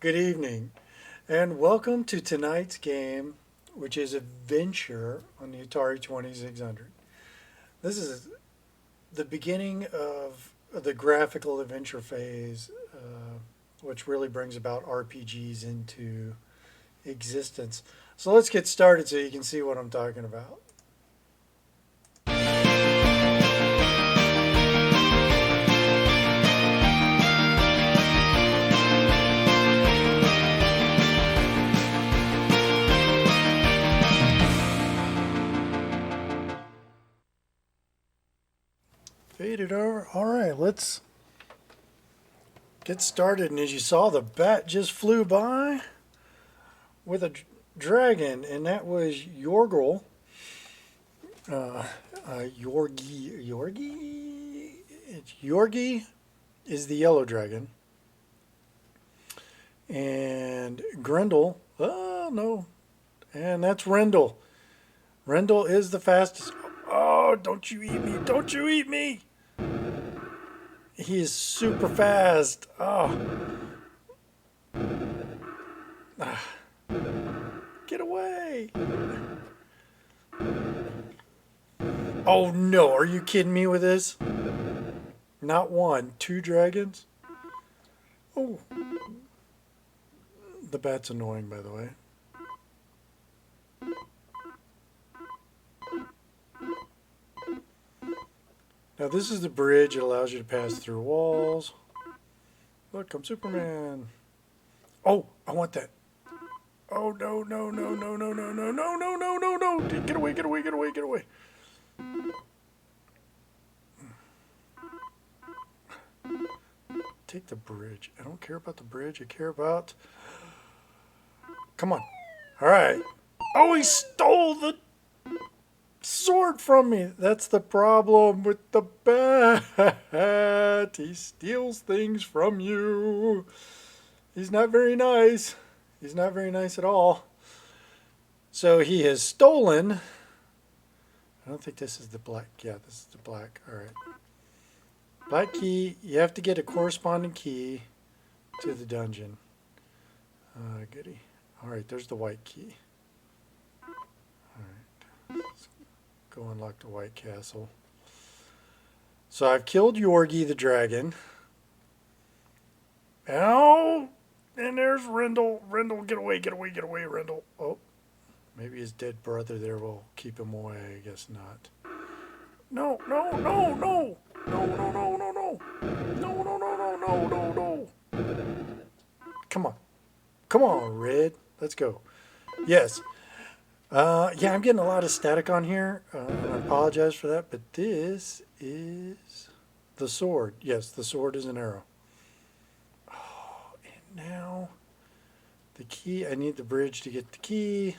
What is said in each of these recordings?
Good evening, and welcome to tonight's game, which is Adventure on the Atari 2600. This is the beginning of the graphical adventure phase, which really brings about RPGs into existence. So let's get started so you can see what I'm talking about. Faded over. All right, let's get started. And as you saw, the bat just flew by with a dragon, and that was Yorgle. Yorgie. Yorgie is the yellow dragon, and Grundle. Oh no, and that's Rhindle. Rhindle is the fastest. Oh, don't you eat me! Don't you eat me! He is super fast. Oh. Ah. Get away. Oh no, are you kidding me with this? Not one, two dragons? Oh. The bat's annoying, by the way. Now this is the bridge. It allows you to pass through walls. Look, I'm Superman. Oh, I want that. Oh no, no, no, no, no, no, no, no, no, no, no, no. Get away, get away, get away, get away. Take the bridge. I don't care about the bridge. I care about... Come on. All right. Oh, he stole the sword from me. That's the problem with the bat. He steals things from you. He's not very nice. He's not very nice at all. So he has stolen. I don't think this is the black. Yeah, this is the black. All right. Black key. You have to get a corresponding key to the dungeon. Goody. All right, there's the white key. All right. Let's go unlock the White Castle. So I've killed Yorgie the dragon. Ow! And there's Rhindle. Rhindle, get away, get away, get away, Rhindle. Oh, maybe his dead brother there will keep him away. I guess not. No, no, no, no. No, no, no, no, no. No, no, no, no, no, no, no. Come on. Come on, Red. Let's go. Yes. Yeah, I'm getting a lot of static on here. I apologize for that, but this is the sword. Yes, the sword is an arrow. Oh, and now the key. I need the bridge to get the key.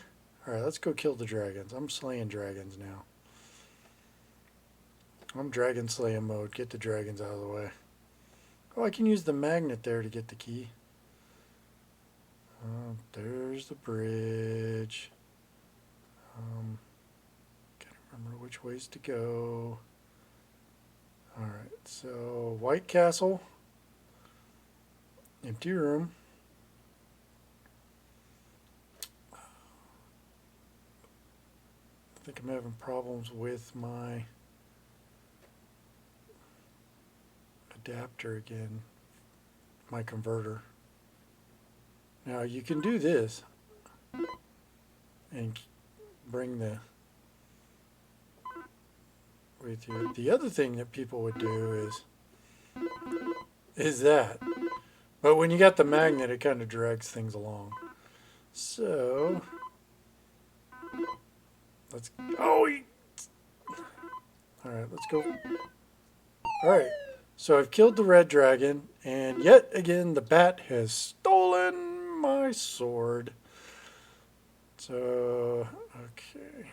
All right, let's go kill the dragons. I'm slaying dragons now. I'm dragon slaying mode. Get the dragons out of the way. Oh, I can use the magnet there to get the key. There's the bridge. Can't remember which ways to go. Alright, so White Castle. Empty room. I think I'm having problems with my adapter again. My converter. Now you can do this and bring the with you. The other thing that people would do is that. But when you got the magnet, it kind of drags things along. So let's. Oh, all right. Let's go. All right. So I've killed the red dragon, and yet again the bat has stolen my sword. So okay.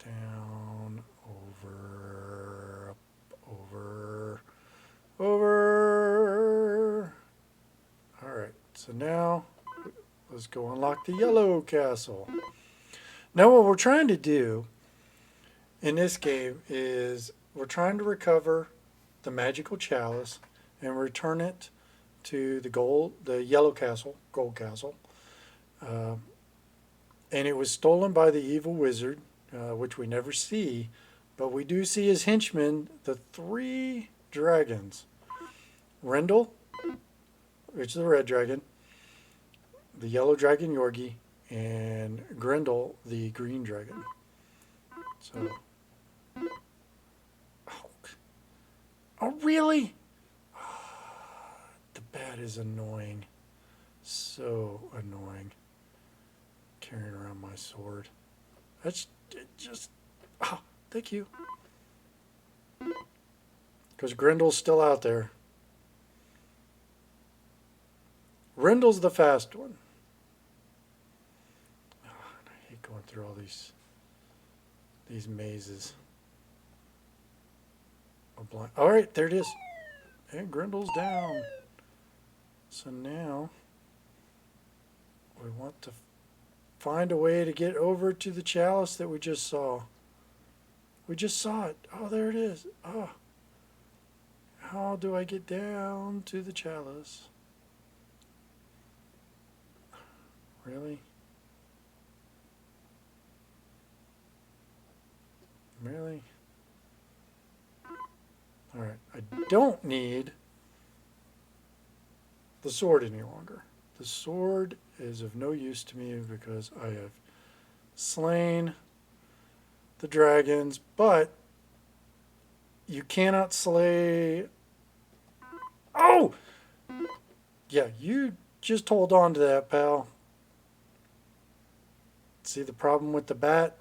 Down, over, up, over, over. All right, so now let's go unlock the yellow castle. Now what we're trying to do in this game is we're trying to recover the magical chalice and return it to the yellow castle, gold castle. And it was stolen by the evil wizard, which we never see. But we do see his henchmen, the 3 dragons. Rhindle, which is the red dragon, the yellow dragon Yorgie, and Grundle, the green dragon. So, oh really? The bat is annoying. So annoying. Carrying around my sword. That's just, thank you. Because Grundle's still out there. Rhindle's the fast one. Oh, I hate going through all these mazes. All right, there it is. And Grundle's down. So now we want to find a way to get over to the chalice that we just saw. We just saw it. Oh, there it is. Oh. How do I get down to the chalice? Really? Really? Alright, I don't need the sword any longer. The sword is of no use to me because I have slain the dragons, but you cannot slay... Oh! Yeah, you just hold on to that, pal. See the problem with the bat?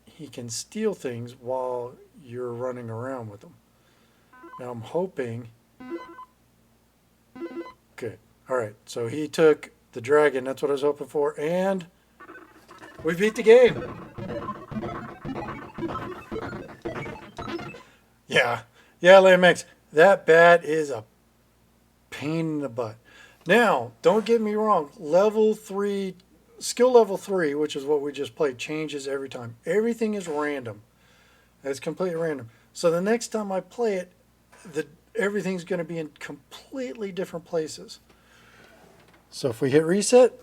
He can steal things while you're running around with him. Now I'm hoping... Good. Alright, so he took the dragon. That's what I was hoping for. And we beat the game. Yeah. Yeah, Lamex. That bat is a pain in the butt. Now, don't get me wrong. Level 3... Skill level 3, which is what we just played, changes every time. Everything is random. It's completely random. So the next time I play it, everything's going to be in completely different places. So if we hit reset,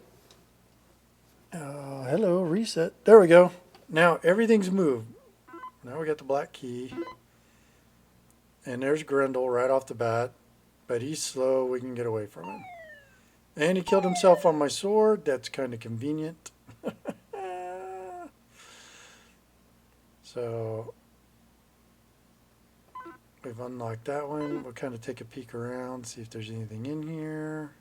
hello, reset. There we go. Now everything's moved. Now we got the black key. And there's Grundle right off the bat. But he's slow. We can get away from him. And he killed himself on my sword. That's kind of convenient. So we've unlocked that one. We'll kind of take a peek around, see if there's anything in here.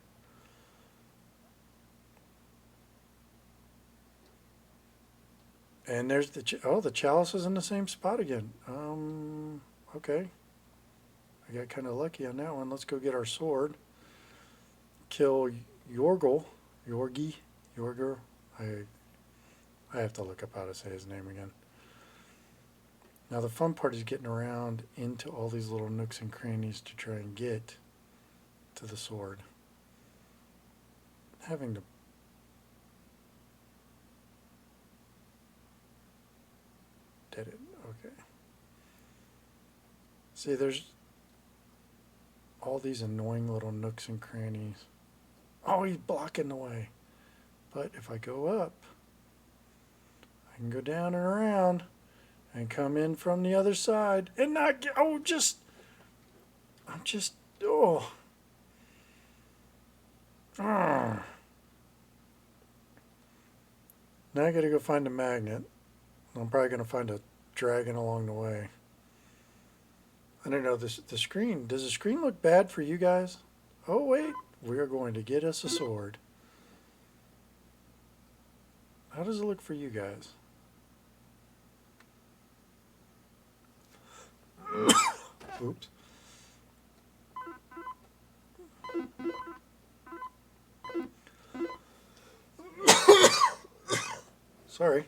And there's the chalice is in the same spot again. Okay. I got kind of lucky on that one. Let's go get our sword. Kill Yorgie. I have to look up how to say his name again. Now the fun part is getting around into all these little nooks and crannies to try and get to the sword. Having to... Did it? Okay. See, there's all these annoying little nooks and crannies. Oh, he's blocking the way. But if I go up, I can go down and around and come in from the other side and not get... Oh, I'm just... Oh. Now I gotta go find a magnet. I'm probably gonna find a dragon along the way. I don't know, the screen... Does the screen look bad for you guys? Oh, wait. We are going to get us a sword. How does it look for you guys? Oops. Sorry.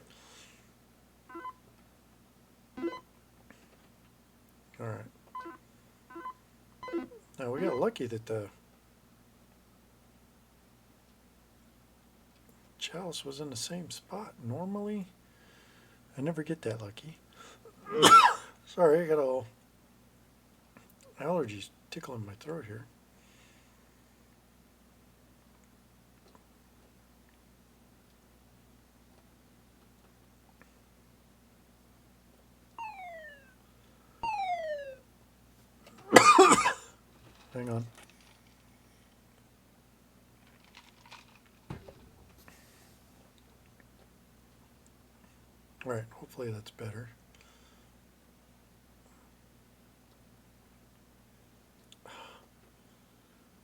All right. Now we got lucky that the chalice was in the same spot. Normally, I never get that lucky. Sorry, I got a little allergies tickling my throat here. hang on. All right, hopefully that's better.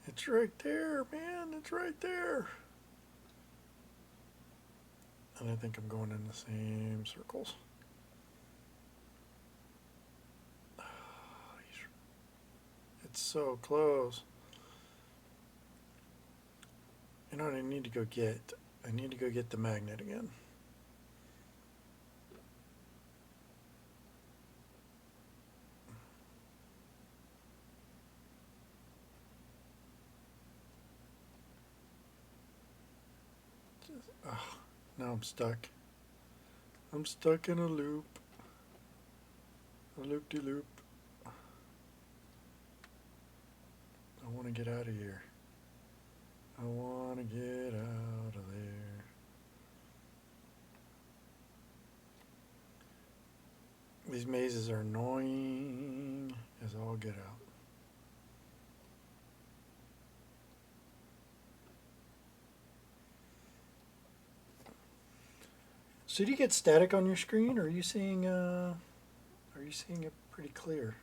It's right there, man. It's right there. And I think I'm going in the same circles. It's so close. You know what I need to go get? I need to go get the magnet again. Oh, now I'm stuck. I'm stuck in a loop. A loop-de-loop. I want to get out of here. I want to get out of there. These mazes are annoying as all get out. So do you get static on your screen, or are you seeing it pretty clear?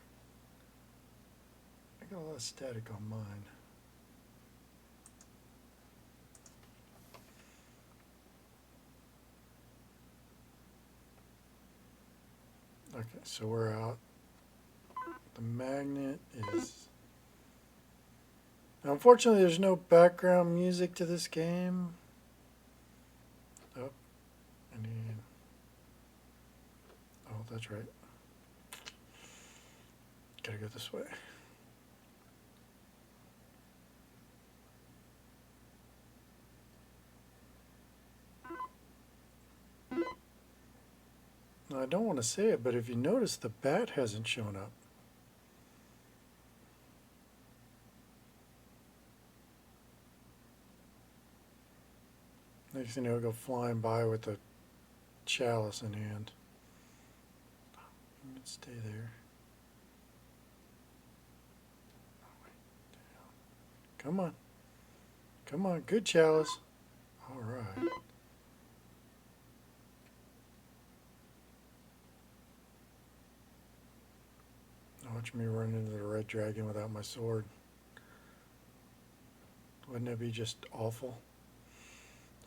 I got a lot of static on mine. Okay, so we're out. The magnet is... Now, unfortunately, there's no background music to this game. Oh, I need... Oh, that's right. Gotta go this way. Now, I don't want to say it, but if you notice, the bat hasn't shown up. Next thing you know, it'll go flying by with the chalice in hand. Stay there. Come on. Come on. Good chalice. All right. Watch me run into the red dragon without my sword. Wouldn't that be just awful?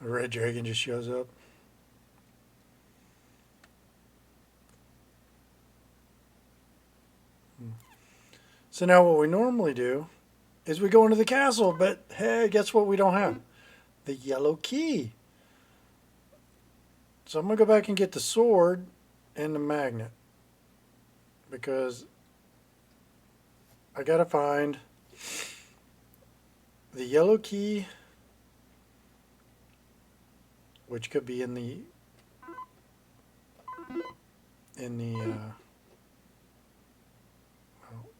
The red dragon just shows up. So now what we normally do is we go into the castle, but hey, guess what we don't have? The yellow key. So I'm going to go back and get the sword and the magnet, because I got to find the yellow key, which could be in the oh,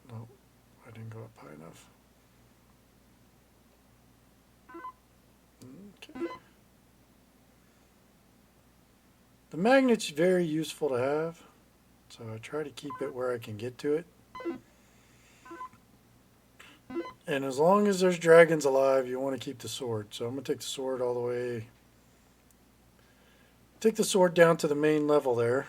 no, I didn't go up high enough. Okay. The magnet's very useful to have, so I try to keep it where I can get to it. And as long as there's dragons alive, you want to keep the sword. So I'm going to take the sword all the way. Take the sword down to the main level there.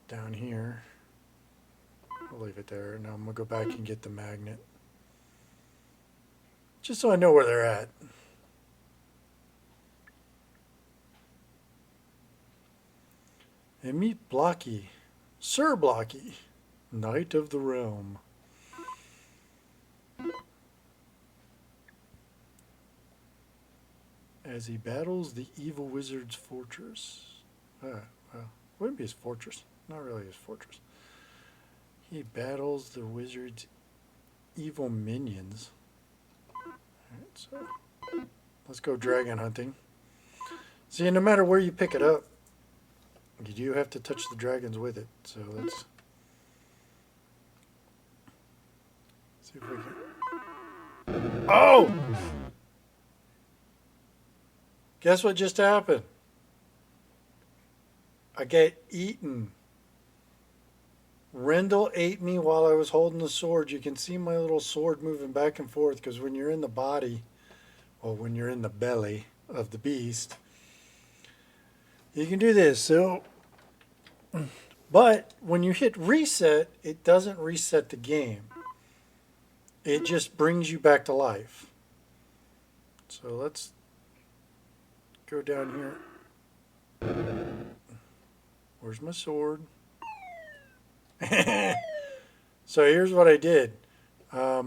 Down here. I'll leave it there. Now I'm going to go back and get the magnet. Just so I know where they're at. And meet Blocky. Sir Blocky, Knight of the Realm. As he battles the evil wizard's fortress. Well, wouldn't be his fortress. Not really his fortress. He battles the wizard's evil minions. Alright, so let's go dragon hunting. See, no matter where you pick it up, you do have to touch the dragons with it. So let's see if we can... Oh! Guess what just happened? I get eaten Rhindle ate me while I was holding the sword. You can see my little sword moving back and forth because when you're in the body, well, when you're in the belly of the beast, you can do this. So, but when you hit reset, it doesn't reset the game. It just brings you back to life. So let's go down here. Where's my sword? So here's what I did. I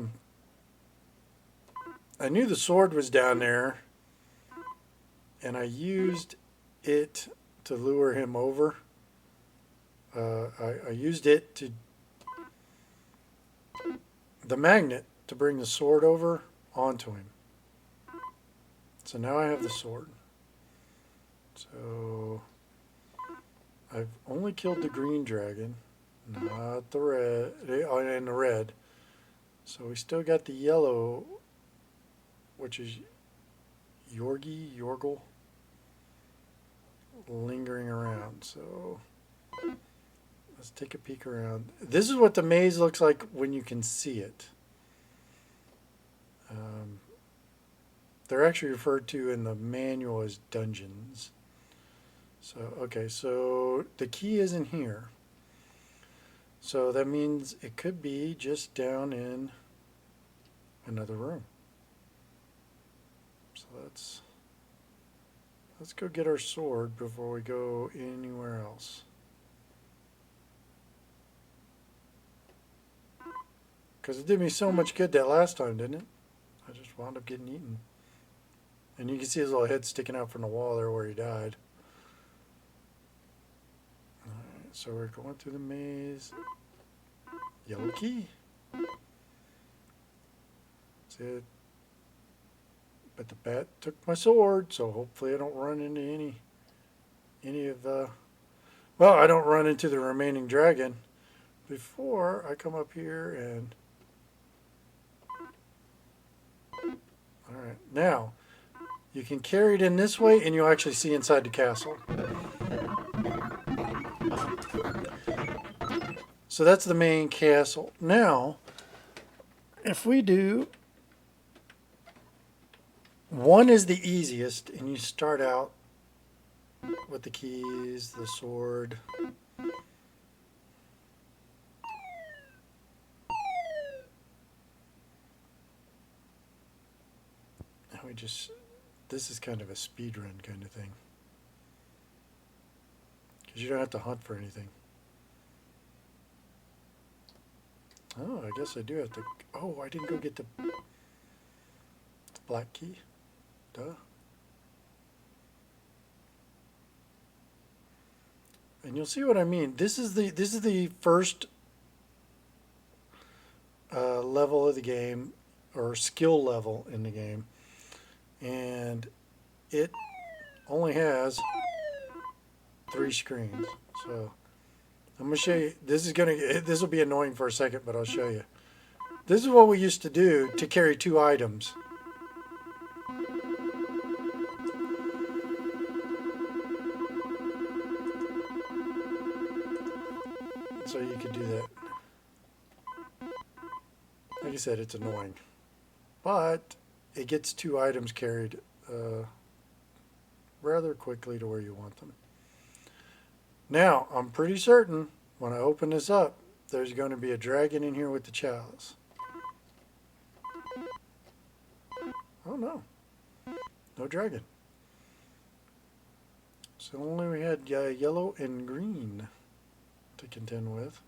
knew the sword was down there, and I used it to lure him over. I used it to the magnet to bring the sword over onto him. So now I have the sword. So I've only killed the green dragon, not the red, and the red. So we still got the yellow, which is Yorgie, lingering around. So let's take a peek around. This is what the maze looks like when you can see it. They're actually referred to in the manual as dungeons. So, okay, so the key is in here. So that means it could be just down in another room. So let's go get our sword before we go anywhere else. Because it did me so much good that last time, didn't it? I just wound up getting eaten. And you can see his little head sticking out from the wall there where he died. Alright, so we're going through the maze. Yellow key. That's it. But the bat took my sword, so hopefully I don't run into any of the... Well, I don't run into the remaining dragon before I come up here and... Alright, now... You can carry it in this way and you'll actually see inside the castle. So that's the main castle. Now, if we do, one is the easiest and you start out with the keys, the sword. And we just... This is kind of a speed run kind of thing. Because you don't have to hunt for anything. Oh, I guess I do have to... Oh, I didn't go get the black key. Duh. And you'll see what I mean. This is the first level of the game, or skill level in the game. And it only has 3 screens. So I'm going to show you. This will be annoying for a second, but I'll show you. This is what we used to do to carry 2 items. So you could do that. Like I said, it's annoying. But it gets 2 items carried rather quickly to where you want them. Now, I'm pretty certain when I open this up, there's going to be a dragon in here with the chalice. Oh no. No dragon. So only we had yellow and green to contend with.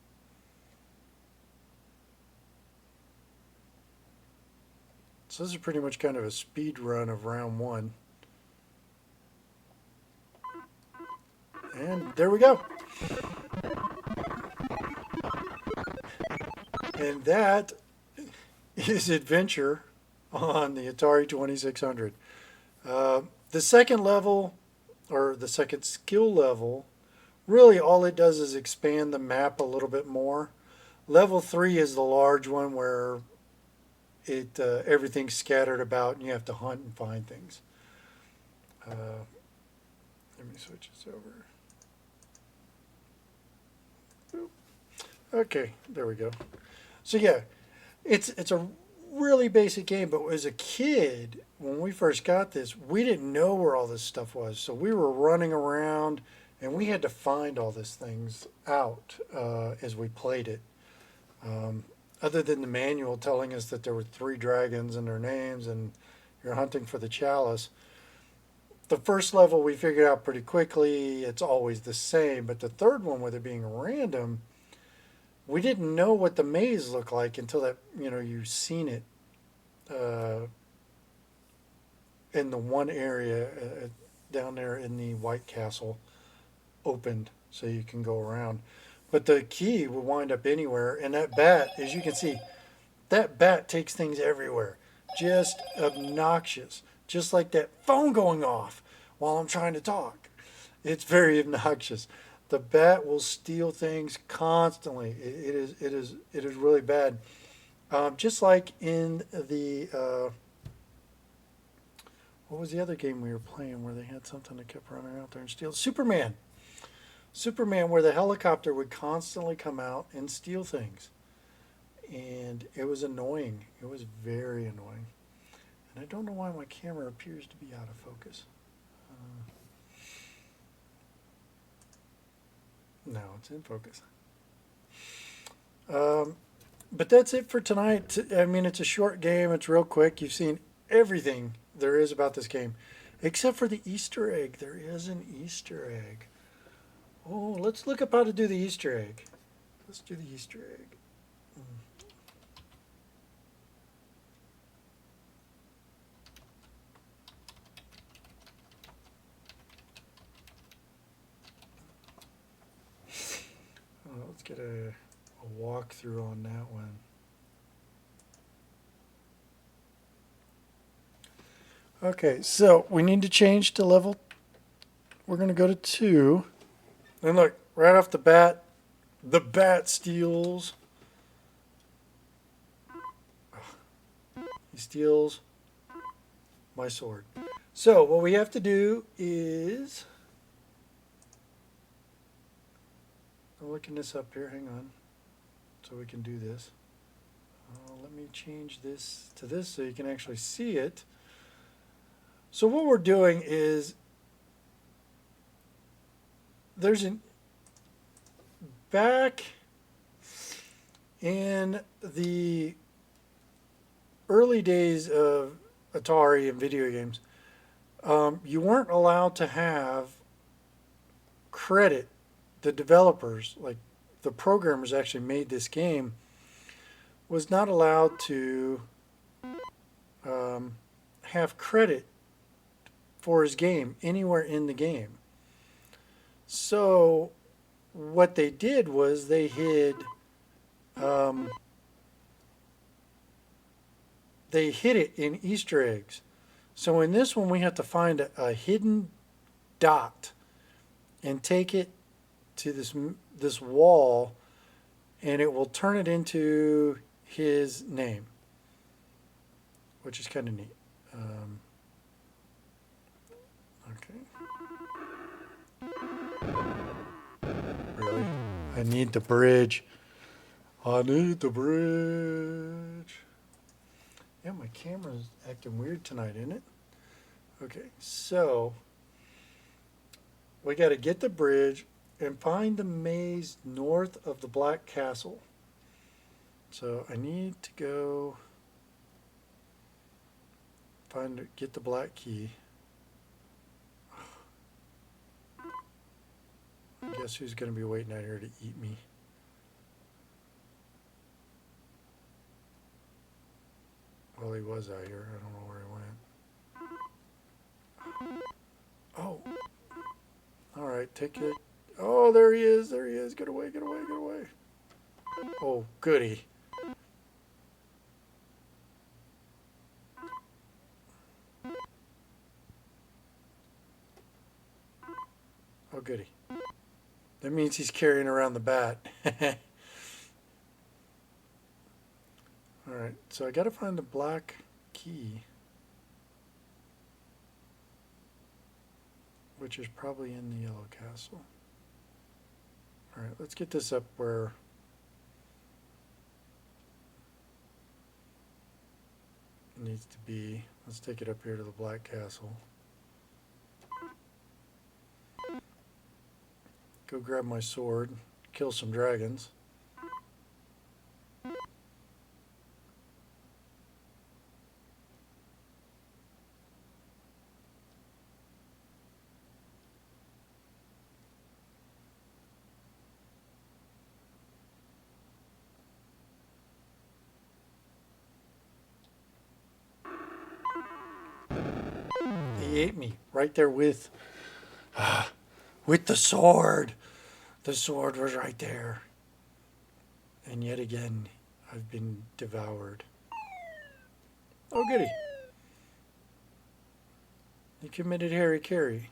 So this is pretty much kind of a speed run of round 1. And there we go. And that is Adventure on the Atari 2600. The second level, or the second skill level, really all it does is expand the map a little bit more. Level 3 is the large one where everything's scattered about and you have to hunt and find things. Let me switch this over. Boop. Okay, there we go. So yeah, it's a really basic game, but as a kid, when we first got this, we didn't know where all this stuff was. So we were running around and we had to find all these things out as we played it. Um, Other than the manual telling us that there were three dragons and their names and you're hunting for the chalice, the first level we figured out pretty quickly. It's always the same, but the third one, with it being random, we didn't know what the maze looked like until that you've seen it uh, in the one area down there in the White Castle opened, so you can go around. But the key will wind up anywhere, and that bat, as you can see, that bat takes things everywhere. Just obnoxious, just like that phone going off while I'm trying to talk. It's very obnoxious. The bat will steal things constantly. It is really bad. Just like in the what was the other game we were playing where they had something that kept running out there and steal? Superman. Superman, where the helicopter would constantly come out and steal things, and it was annoying. It was very annoying, and I don't know why my camera appears to be out of focus. No, it's in focus. But that's it for tonight. I mean, it's a short game. It's real quick. You've seen everything there is about this game, except for the Easter egg. There is an Easter egg. Oh, let's look up how to do the Easter egg. Let's do the Easter egg. Let's get a walkthrough on that one. Okay, so we need to change to level. We're going to go to 2. And look, right off the bat, the bat steals. He steals my sword. So what we have to do is... I'm looking this up here. Hang on. So we can do this. Let me change this to this so you can actually see it. So what we're doing is there's an back in the early days of Atari and video games, you weren't allowed to have credit. The developers, like the programmers actually made this game, was not allowed to have credit for his game anywhere in the game. So what they did was they hid it in Easter eggs. So in this one we have to find a hidden dot and take it to this wall, and it will turn it into his name, which is kind of neat. Okay. Really? I need the bridge. I need the bridge. Yeah, my camera's acting weird tonight, isn't it? Okay, so we got to get the bridge and find the maze north of the Black Castle. So I need to go get the black key. Guess who's going to be waiting out here to eat me? Well, he was out here. I don't know where he went. Oh. All right, take it. Oh, there he is. There he is. Get away, get away, get away. Oh, goody. Oh, goody. That means he's carrying around the bat. Alright, so I gotta find the black key, which is probably in the yellow castle. Alright, let's get this up where needs to be. Let's take it up here to the Black Castle. Go grab my sword, kill some dragons. He ate me right there with the sword. The sword was right there. And yet again, I've been devoured. Oh, goody. You committed Harry Carey.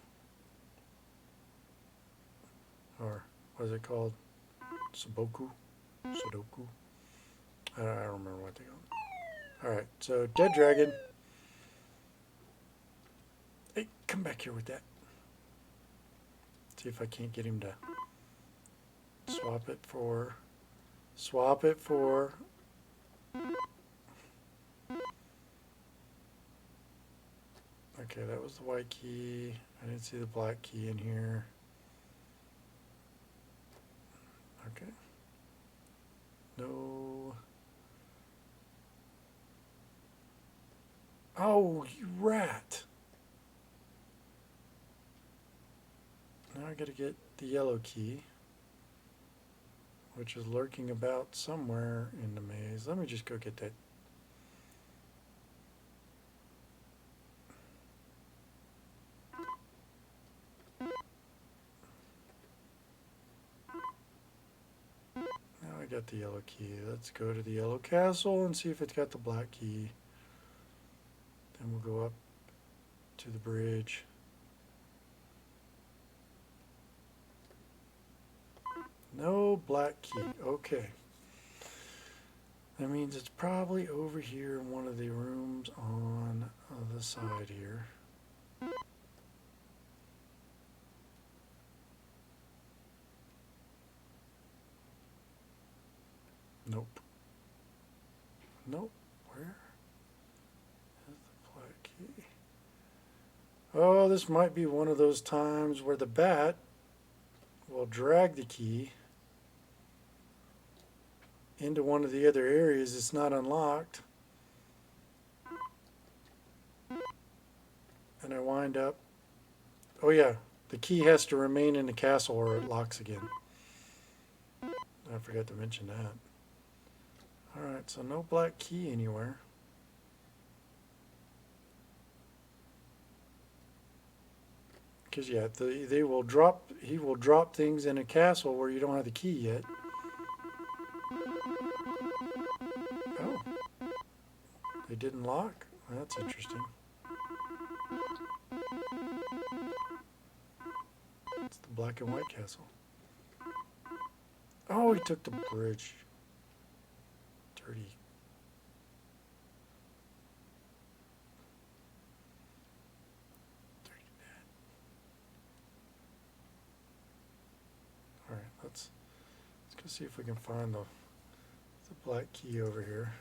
Or what is it called? Sudoku? Sudoku? I don't remember what they call it. Alright, so dead dragon. Hey, come back here with that. See if I can't get him to swap it for... Okay, that was the white key. I didn't see the black key in here. Okay. No. Oh, you rat. Now I gotta get the yellow key, which is lurking about somewhere in the maze. Let me just go get that. Now I got the yellow key. Let's go to the yellow castle and see if it's got the black key. Then we'll go up to the bridge. No black key. Okay. That means it's probably over here in one of the rooms on the side here. Nope. Nope. Where is the black key? Oh, this might be one of those times where the bat will drag the key into one of the other areas it's not unlocked, and I wind up, oh yeah, the key has to remain in the castle or it locks again. I forgot to mention that. Alright, so no black key anywhere. Because yeah, he will drop things in a castle where you don't have the key yet. Oh, they didn't lock? That's interesting. It's the black and white castle. Oh, he took the bridge. Dirty. Dirty man. Alright, let's go see if we can find the black key over here.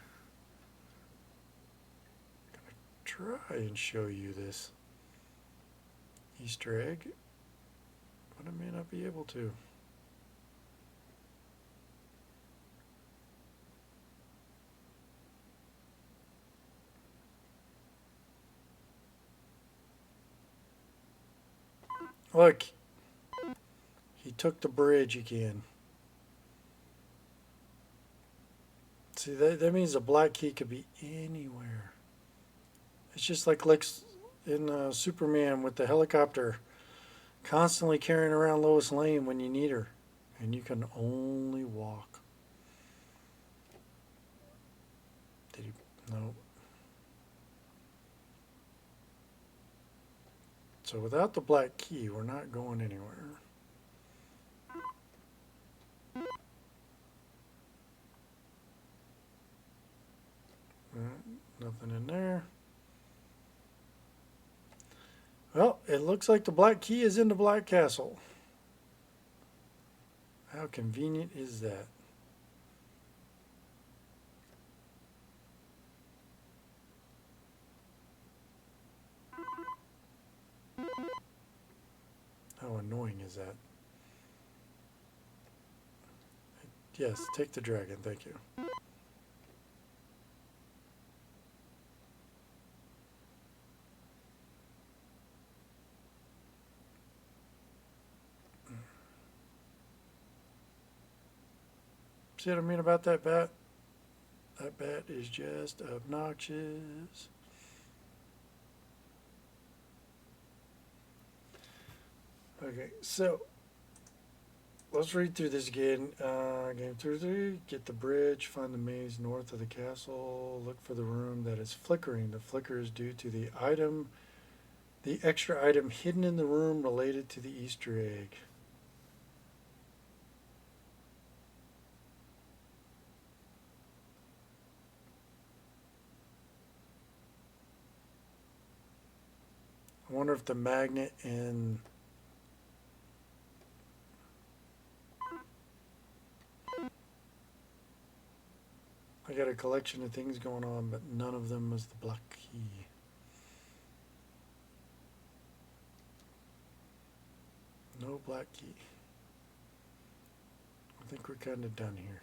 I'm gonna try and show you this Easter egg, but I may not be able to. Look, he took the bridge again. See, that means the black key could be anywhere. It's just like in Superman with the helicopter, constantly carrying around Lois Lane when you need her, and you can only walk. Did he? No. So without the black key, we're not going anywhere. Nothing in there. Well, it looks like the black key is in the Black Castle. How convenient is that? . annoying is that? Yes, take the dragon, thank you. See what I mean about that bat? That bat is just obnoxious. Okay, so let's read through this again. Game 3, get the bridge, find the maze north of the castle, look for the room that is flickering. The flicker is due to the extra item hidden in the room related to the Easter egg. I wonder if the magnet and I got a collection of things going on, but none of them was the black key. No black key. I think we're kind of done here.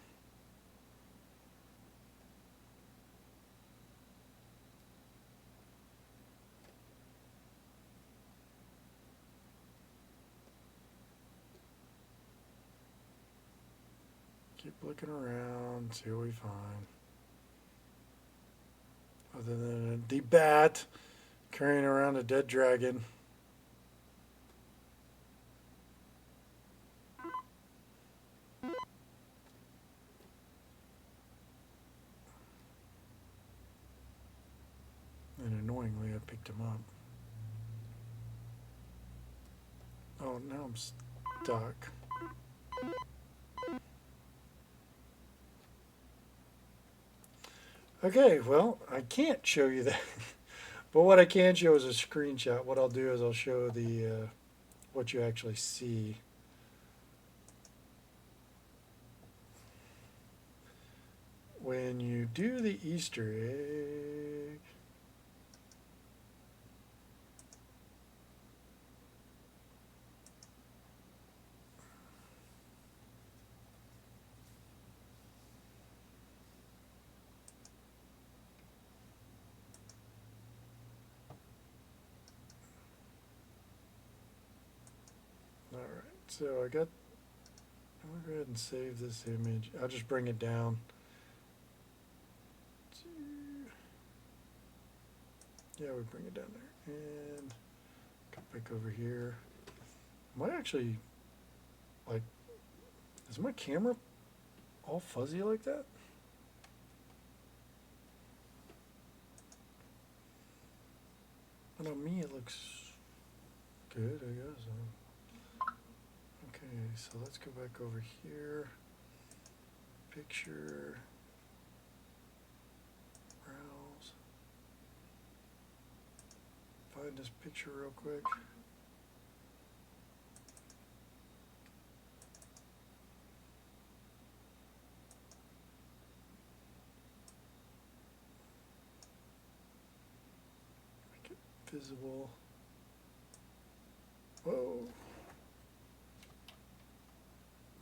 Keep looking around, see what we find. Other than the bat carrying around a dead dragon. And annoyingly, I picked him up. Oh, now I'm stuck. Okay, well, I can't show you that. But what I can show is a screenshot. What I'll do is I'll show the what you actually see. When you do the Easter egg, alright, so I'll go ahead and save this image. I'll just bring it down. Yeah, we bring it down there. And come back over here. Am I actually, like, is my camera all fuzzy like that? But on me it looks good, I guess. Okay, so let's go back over here. Picture. Browse. Find this picture real quick. Make it visible. Whoa.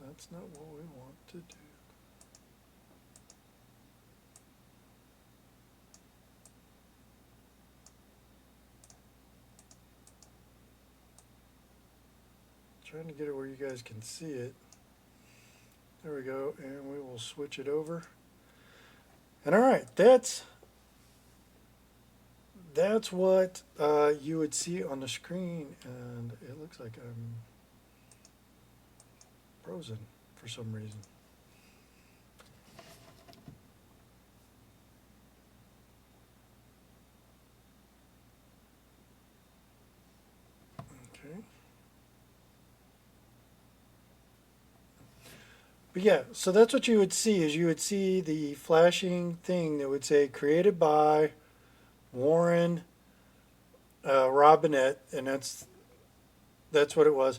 That's not what we want to do. Trying to get it where you guys can see it. There we go, and we will switch it over. And all right, that's what you would see on the screen, and it looks like I'm frozen for some reason. Okay. But yeah, so that's what you would see, is you would see the flashing thing that would say created by Warren Robinette, and that's what it was.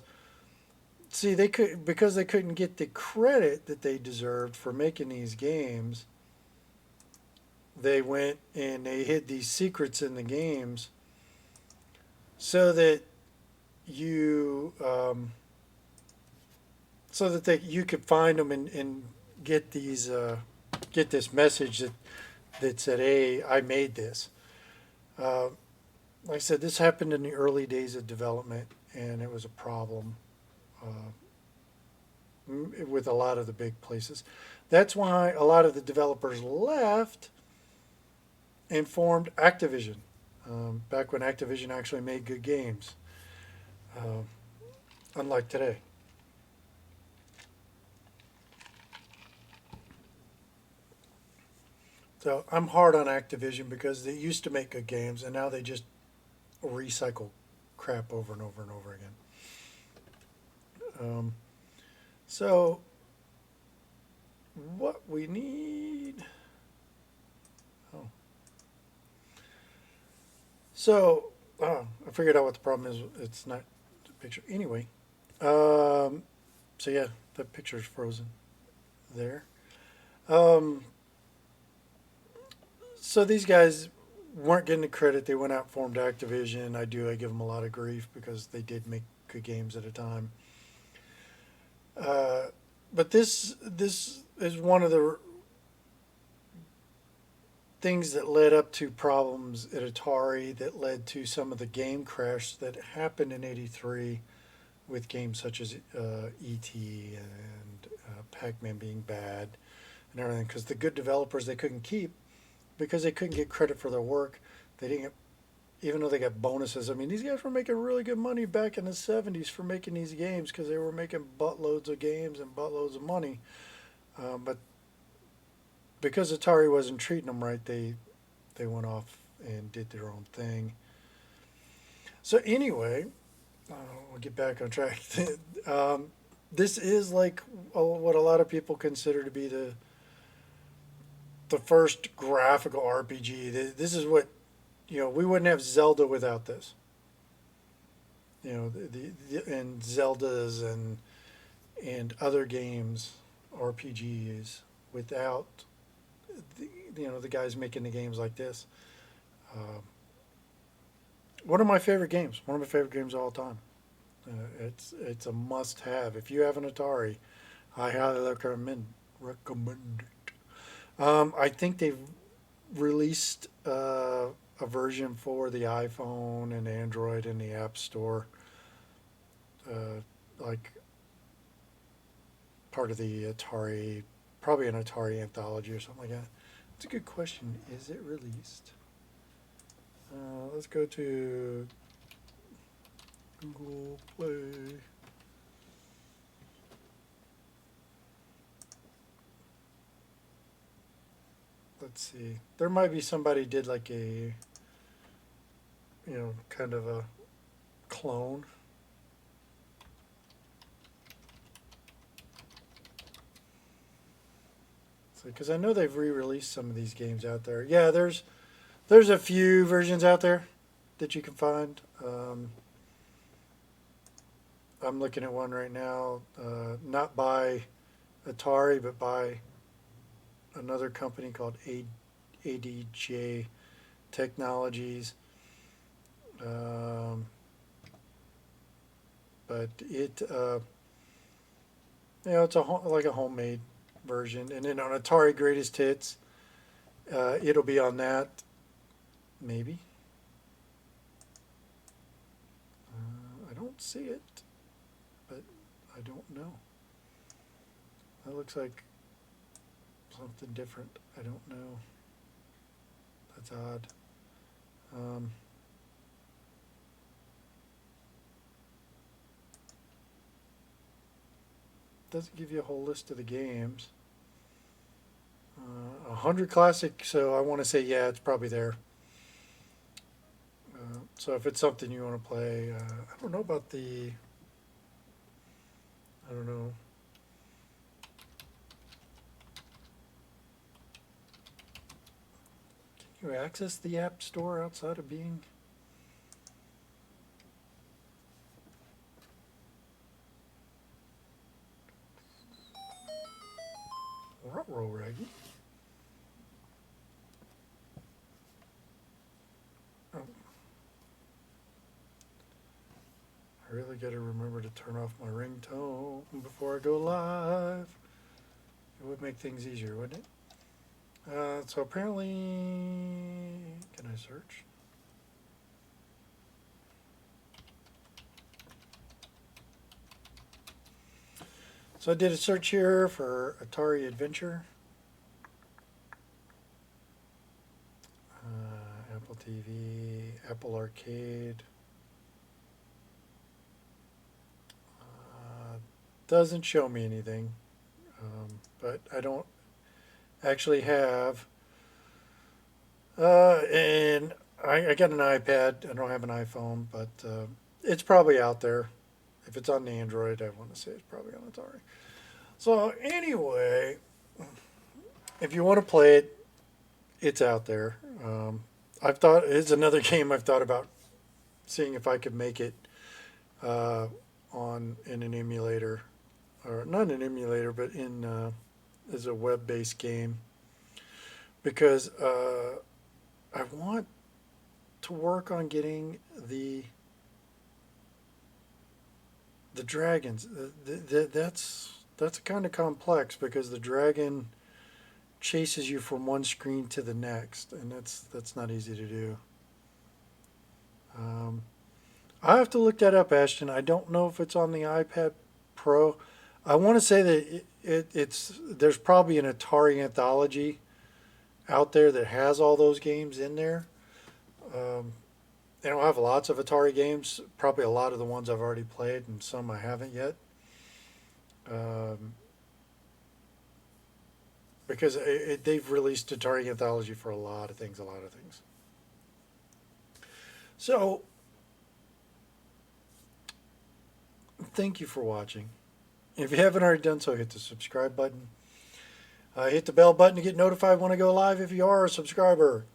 See, because they couldn't get the credit that they deserved for making these games, they went and they hid these secrets in the games so that you so that you could find them and get these get this message that said, "Hey, I made this." Uh, like I said, this happened in the early days of development, and it was a problem with a lot of the big places. That's why a lot of the developers left and formed Activision, back when Activision actually made good games, uh, unlike today. So I'm hard on Activision because they used to make good games, and now they just recycle crap over and over and over again. Um, so what we need. Oh. So, I figured out what the problem is. It's not the picture. Anyway, so yeah, the picture's frozen there. Um, so these guys weren't getting the credit. They went out and formed Activision. I give them a lot of grief because they did make good games at a time. But this is one of the things that led up to problems at Atari that led to some of the game crash that happened in '83 with games such as E.T. and Pac-Man being bad and everything, because the good developers they couldn't keep because they couldn't get credit for their work. They didn't get, even though they got bonuses. I mean, these guys were making really good money back in the '70s for making these games because they were making buttloads of games and buttloads of money. But because Atari wasn't treating them right, they went off and did their own thing. So anyway, we'll get back on track. This is like what a lot of people consider to be the first graphical RPG. This is what, we wouldn't have Zelda without this. And Zeldas and other games, RPGs, without the guys making the games like this. Uh, One of my favorite games. One of my favorite games of all time. It's a must-have. If you have an Atari, I highly recommend it. I think they've released a version for the iPhone and Android in the App Store, like part of the Atari, probably an Atari anthology or something like that. It's a good question. Is it released? Let's go to Google Play. Let's see. There might be somebody did like a, kind of a clone. Because I know they've re-released some of these games out there. Yeah, there's a few versions out there that you can find. I'm looking at one right now, not by Atari, but by another company called ADJ Technologies. But it's like a homemade version. And then on Atari Greatest Hits, it'll be on that, maybe. I don't see it, but I don't know. That looks like something different. I don't know. That's odd. Doesn't give you a whole list of the games. 100 classic, so I want to say, yeah, it's probably there. So if it's something you want to play, I don't know about I don't know. Can you access the App Store outside of being? Ruh-roh, Raggy. Oh. I really got to remember to turn off my ringtone before I go live. It would make things easier, wouldn't it? So apparently, can I search? So I did a search here for Atari Adventure. Apple TV, Apple Arcade. Doesn't show me anything, but I don't actually have. And I got an iPad. I don't have an iPhone, but it's probably out there. If it's on the Android, I want to say it's probably on Atari. So anyway, if you want to play it, it's out there. I've thought it's another game I've thought about seeing if I could make it in an emulator, or not an emulator, but in as a web-based game, because I want to work on getting the dragons. That's kind of complex because the dragon chases you from one screen to the next, and that's not easy to do. I have to look that up, Ashton. I don't know if it's on the iPad Pro. I want to say that it's there's probably an Atari anthology out there that has all those games in there. They don't have lots of Atari games. Probably a lot of the ones I've already played, and some I haven't yet. Because they've released Atari anthology for a lot of things. So, thank you for watching. If you haven't already done so, hit the subscribe button. Hit the bell button to get notified when I go live if you are a subscriber.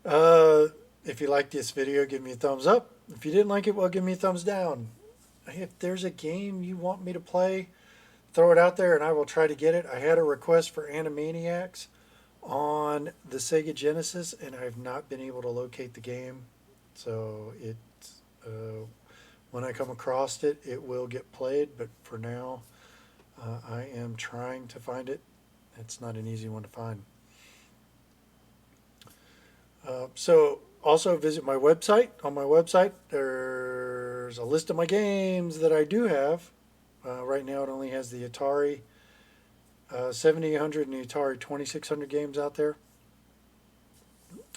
If you liked this video, give me a thumbs up. If you didn't like it, well, give me a thumbs down. If there's a game you want me to play, throw it out there and I will try to get it. I had a request for Animaniacs on the Sega Genesis, and I've not been able to locate the game. So when I come across it, it will get played. But for now, I am trying to find it. It's not an easy one to find. So also visit my website. On my website, there's a list of my games that I do have. Right now it only has the Atari 7800 and the Atari 2600 games out there.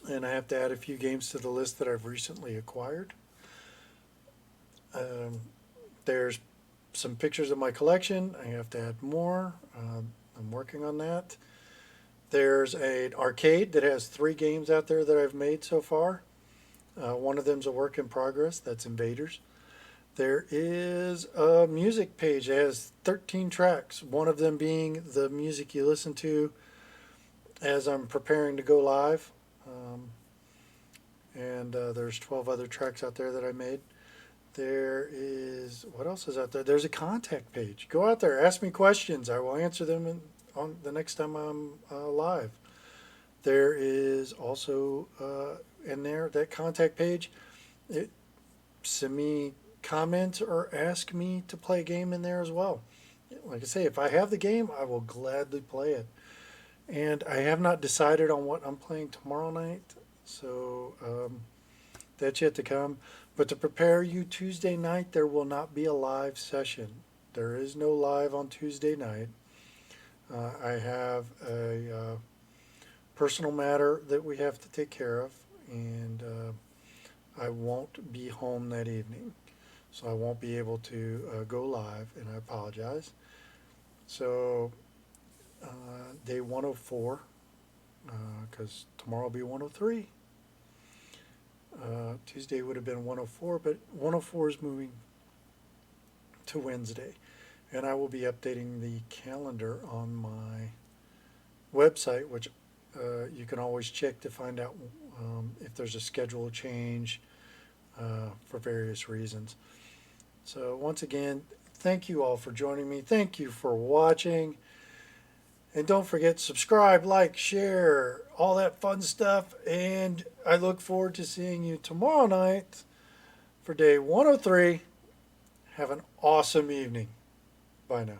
And I have to add a few games to the list that I've recently acquired. There's some pictures of my collection. I have to add more. I'm working on that. There's an arcade that has 3 games out there that I've made so far. One of them's a work in progress. That's Invaders. There is a music page that has 13 tracks, one of them being the music you listen to as I'm preparing to go live. There's 12 other tracks out there that I made. There is, what else is out there? There's a contact page. Go out there, ask me questions. I will answer them on the next time I'm live. There is also in there, that contact page, send me comments or ask me to play a game in there as well. Like I say, if I have the game, I will gladly play it. And I have not decided on what I'm playing tomorrow night, so that's yet to come. But to prepare you, Tuesday night there will not be a live session. There is no live on Tuesday night. I have a personal matter that we have to take care of, and I won't be home that evening. So I won't be able to go live, and I apologize. So day 104, because tomorrow will be 103. Tuesday would have been 104, but 104 is moving to Wednesday. And I will be updating the calendar on my website, which you can always check to find out if there's a schedule change for various reasons. So once again, thank you all for joining me. Thank you for watching. And don't forget, subscribe, like, share, all that fun stuff. And I look forward to seeing you tomorrow night for day 103. Have an awesome evening. Bye now.